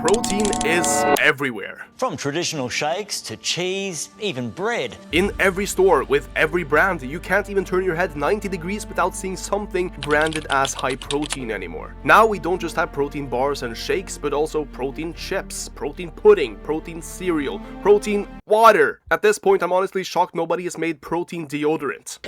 Protein is everywhere. From traditional shakes to cheese, even bread. In every store, with every brand, you can't even turn your head 90 degrees without seeing something branded as high protein anymore. Now we don't just have protein bars and shakes, but also protein chips, protein pudding, protein cereal, protein water. At this point, I'm honestly shocked nobody has made protein deodorant.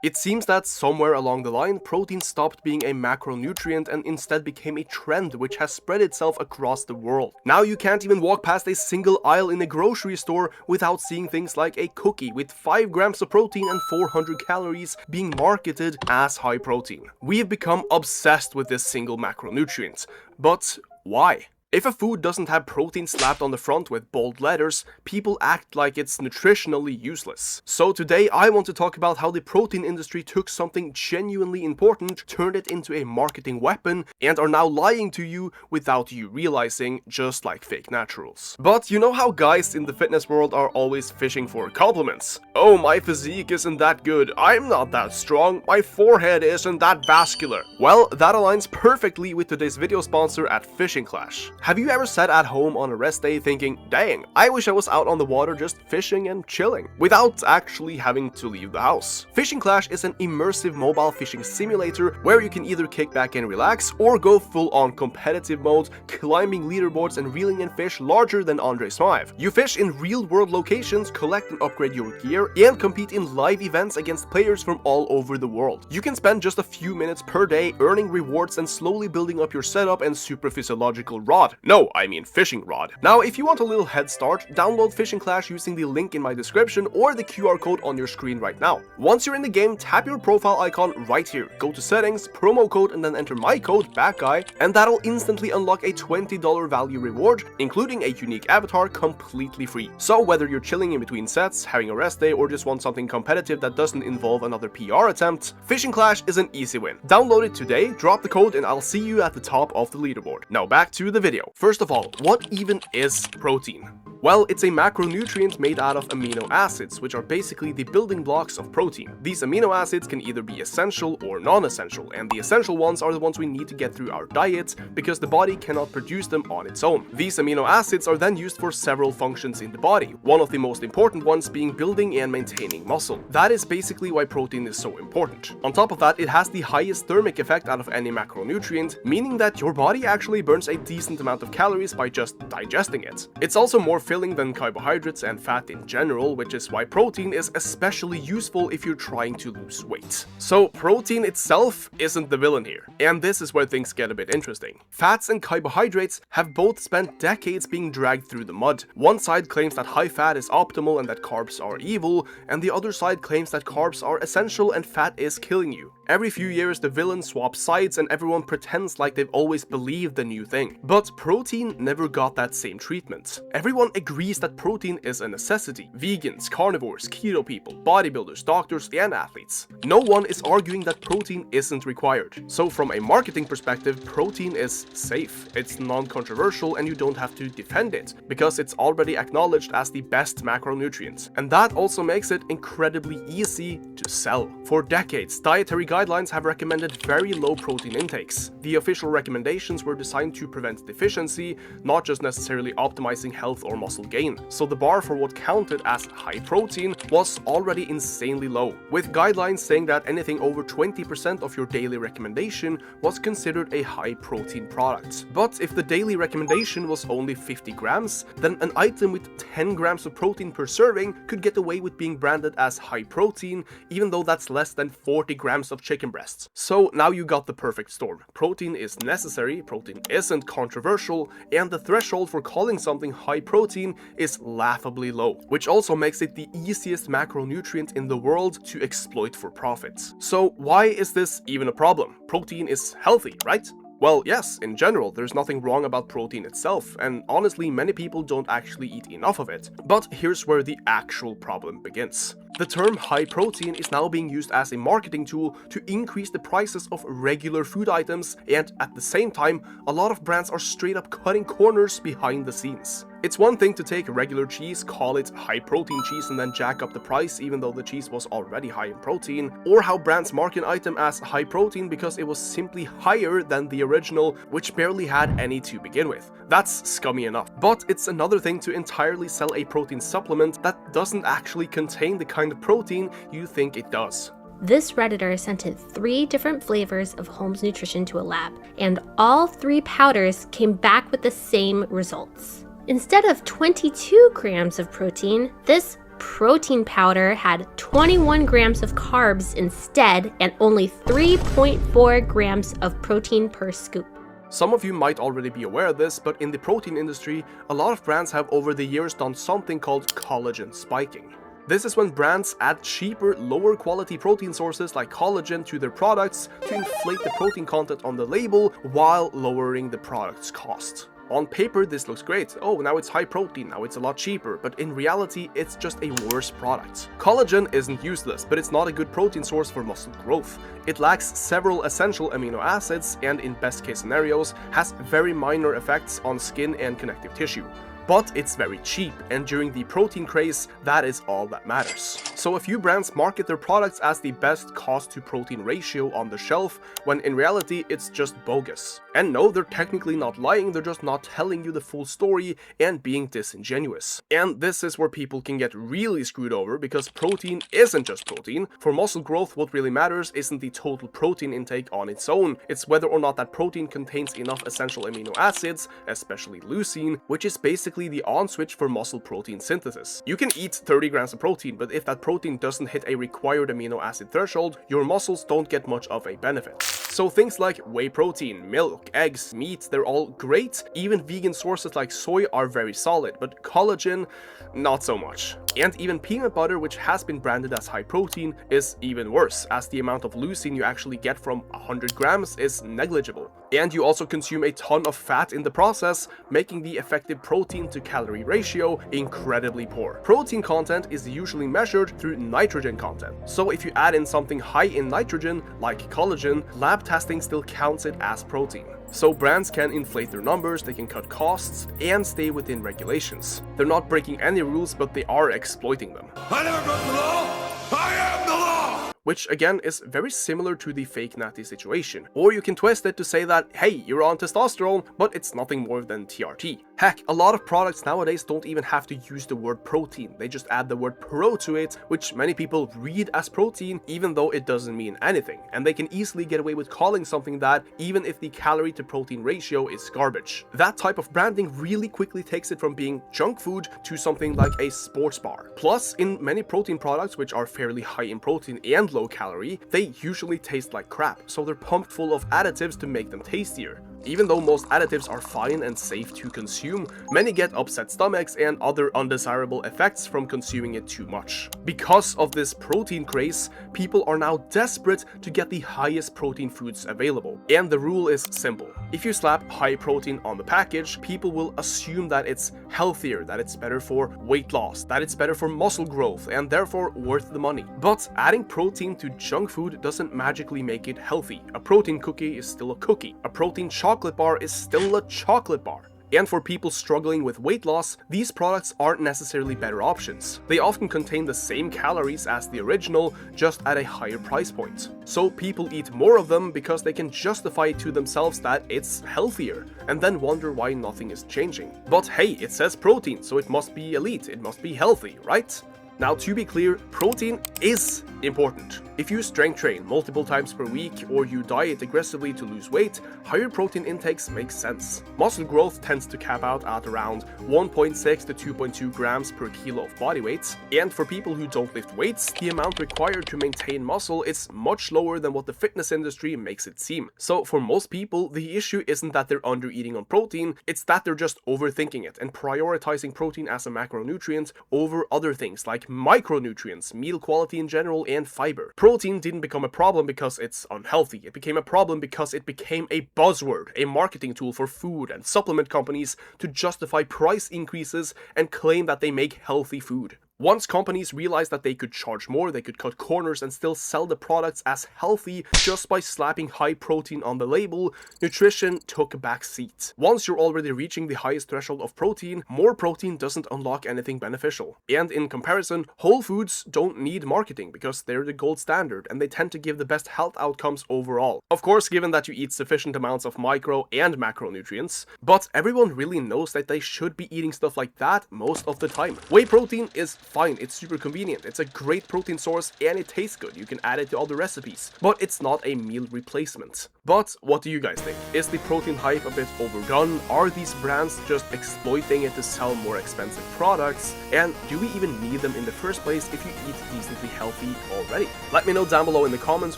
It seems that somewhere along the line, protein stopped being a macronutrient and instead became a trend which has spread itself across the world. Now you can't even walk past a single aisle in a grocery store without seeing things like a cookie with 5 grams of protein and 400 calories being marketed as high protein. We have become obsessed with this single macronutrient. But why? If a food doesn't have protein slapped on the front with bold letters, people act like it's nutritionally useless. So today I want to talk about how the protein industry took something genuinely important, turned it into a marketing weapon, and are now lying to you without you realizing, just like fake naturals. But you know how guys in the fitness world are always fishing for compliments? Oh, my physique isn't that good, I'm not that strong, my forehead isn't that vascular. Well, that aligns perfectly with today's video sponsor at Fishing Clash. Have you ever sat at home on a rest day thinking, dang, I wish I was out on the water just fishing and chilling, without actually having to leave the house? Fishing Clash is an immersive mobile fishing simulator where you can either kick back and relax or go full-on competitive mode, climbing leaderboards and reeling in fish larger than Andre Smive. You fish in real-world locations, collect and upgrade your gear, and compete in live events against players from all over the world. You can spend just a few minutes per day earning rewards and slowly building up your setup and super physiological rod. No, I mean fishing rod. Now, if you want a little head start, download Fishing Clash using the link in my description or the QR code on your screen right now. Once you're in the game, tap your profile icon right here, go to settings, promo code, and then enter my code, BACKGUY, and that'll instantly unlock a $20 value reward, including a unique avatar, completely free. So whether you're chilling in between sets, having a rest day, or just want something competitive that doesn't involve another PR attempt, Fishing Clash is an easy win. Download it today, drop the code, and I'll see you at the top of the leaderboard. Now back to the video. First of all, what even is protein? Well, it's a macronutrient made out of amino acids, which are basically the building blocks of protein. These amino acids can either be essential or non-essential, and the essential ones are the ones we need to get through our diet because the body cannot produce them on its own. These amino acids are then used for several functions in the body, one of the most important ones being building and maintaining muscle. That is basically why protein is so important. On top of that, it has the highest thermic effect out of any macronutrient, meaning that your body actually burns a decent amount of calories by just digesting it. It's also more filling than carbohydrates and fat in general, which is why protein is especially useful if you're trying to lose weight. So protein itself isn't the villain here, and this is where things get a bit interesting. Fats and carbohydrates have both spent decades being dragged through the mud. One side claims that high fat is optimal and that carbs are evil, and the other side claims that carbs are essential and fat is killing you. Every few years the villain swaps sides and everyone pretends like they've always believed the new thing. But protein never got that same treatment. Everyone agrees that protein is a necessity. Vegans, carnivores, keto people, bodybuilders, doctors, and athletes. No one is arguing that protein isn't required. So from a marketing perspective, protein is safe. It's non-controversial and you don't have to defend it, because it's already acknowledged as the best macronutrient. And that also makes it incredibly easy to sell. For decades, dietary guidelines have recommended very low protein intakes. The official recommendations were designed to prevent deficiency, not just necessarily optimizing health or muscle gain. So the bar for what counted as high protein was already insanely low, with guidelines saying that anything over 20% of your daily recommendation was considered a high protein product. But if the daily recommendation was only 50 grams, then an item with 10 grams of protein per serving could get away with being branded as high protein, even though that's less than 40 grams of chicken breasts. So now you got the perfect storm. Protein is necessary, protein isn't controversial, and the threshold for calling something high protein is laughably low, which also makes it the easiest macronutrient in the world to exploit for profits. So why is this even a problem? Protein is healthy, right? Well, yes, in general, there's nothing wrong about protein itself, and honestly, many people don't actually eat enough of it. But here's where the actual problem begins. The term high protein is now being used as a marketing tool to increase the prices of regular food items, and at the same time, a lot of brands are straight up cutting corners behind the scenes. It's one thing to take regular cheese, call it high protein cheese, and then jack up the price even though the cheese was already high in protein, or how brands market an item as high protein because it was simply higher than the original, which barely had any to begin with. That's scummy enough. But it's another thing to entirely sell a protein supplement that doesn't actually contain the kind of protein you think it does. This Redditor sent in 3 different flavors of Holmes Nutrition to a lab, and all 3 powders came back with the same results. Instead of 22 grams of protein, this protein powder had 21 grams of carbs instead and only 3.4 grams of protein per scoop. Some of you might already be aware of this, but in the protein industry, a lot of brands have over the years done something called collagen spiking. This is when brands add cheaper, lower quality protein sources like collagen to their products to inflate the protein content on the label while lowering the product's cost. On paper, this looks great. Oh, now it's high protein, now it's a lot cheaper, but in reality, it's just a worse product. Collagen isn't useless, but it's not a good protein source for muscle growth. It lacks several essential amino acids and, in best case scenarios, has very minor effects on skin and connective tissue. But it's very cheap, and during the protein craze, that is all that matters. So a few brands market their products as the best cost to protein ratio on the shelf, when in reality it's just bogus. And no, they're technically not lying, they're just not telling you the full story and being disingenuous. And this is where people can get really screwed over, because protein isn't just protein. For muscle growth, what really matters isn't the total protein intake on its own, it's whether or not that protein contains enough essential amino acids, especially leucine, which is basically the on switch for muscle protein synthesis. You can eat 30 grams of protein, but if that protein doesn't hit a required amino acid threshold, your muscles don't get much of a benefit. So things like whey protein, milk, eggs, meat, they're all great. Even vegan sources like soy are very solid, but collagen, not so much. And even peanut butter, which has been branded as high protein, is even worse, as the amount of leucine you actually get from 100 grams is negligible. And you also consume a ton of fat in the process, making the effective protein to calorie ratio incredibly poor. Protein content is usually measured through nitrogen content. So if you add in something high in nitrogen, like collagen, lab testing still counts it as protein. So brands can inflate their numbers, they can cut costs, and stay within regulations. They're not breaking any rules, but they are exploiting them. I never broke the law! I am the law! Which again is very similar to the fake natty situation. Or you can twist it to say that, hey, you're on testosterone, but it's nothing more than TRT. Heck, a lot of products nowadays don't even have to use the word protein, they just add the word pro to it, which many people read as protein even though it doesn't mean anything, and they can easily get away with calling something that even if the calorie to protein ratio is garbage. That type of branding really quickly takes it from being junk food to something like a sports bar. Plus, in many protein products which are fairly high in protein and low calorie, they usually taste like crap, so they're pumped full of additives to make them tastier. Even though most additives are fine and safe to consume, many get upset stomachs and other undesirable effects from consuming it too much. Because of this protein craze, people are now desperate to get the highest protein foods available. And the rule is simple. If you slap high protein on the package, people will assume that it's healthier, that it's better for weight loss, that it's better for muscle growth, and therefore worth the money. But adding protein to junk food doesn't magically make it healthy. A protein cookie is still a cookie. A protein chocolate bar is still a chocolate bar. And for people struggling with weight loss, these products aren't necessarily better options. They often contain the same calories as the original, just at a higher price point. So people eat more of them because they can justify it to themselves that it's healthier, and then wonder why nothing is changing. But hey, it says protein, so it must be elite, it must be healthy, right? Now, to be clear, protein is important. If you strength train multiple times per week or you diet aggressively to lose weight, higher protein intakes make sense. Muscle growth tends to cap out at around 1.6 to 2.2 grams per kilo of body weight, and for people who don't lift weights, the amount required to maintain muscle is much lower than what the fitness industry makes it seem. So for most people, the issue isn't that they're under eating on protein, it's that they're just overthinking it and prioritizing protein as a macronutrient over other things like micronutrients, meal quality in general, and fiber. Protein didn't become a problem because it's unhealthy. It became a problem because it became a buzzword, a marketing tool for food and supplement companies to justify price increases and claim that they make healthy food. Once companies realized that they could charge more, they could cut corners and still sell the products as healthy just by slapping high protein on the label, nutrition took a back seat. Once you're already reaching the highest threshold of protein, more protein doesn't unlock anything beneficial. And in comparison, whole foods don't need marketing because they're the gold standard and they tend to give the best health outcomes overall. Of course, given that you eat sufficient amounts of micro and macronutrients, but everyone really knows that they should be eating stuff like that most of the time. Whey protein is fine, it's super convenient, it's a great protein source and it tastes good, you can add it to other recipes, but it's not a meal replacement. But what do you guys think? Is the protein hype a bit overdone? Are these brands just exploiting it to sell more expensive products? And do we even need them in the first place if you eat decently healthy already? Let me know down below in the comments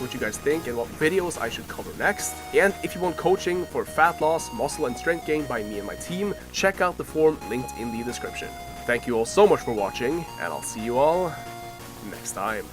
what you guys think and what videos I should cover next. And if you want coaching for fat loss, muscle and strength gain by me and my team, check out the form linked in the description. Thank you all so much for watching, and I'll see you all next time.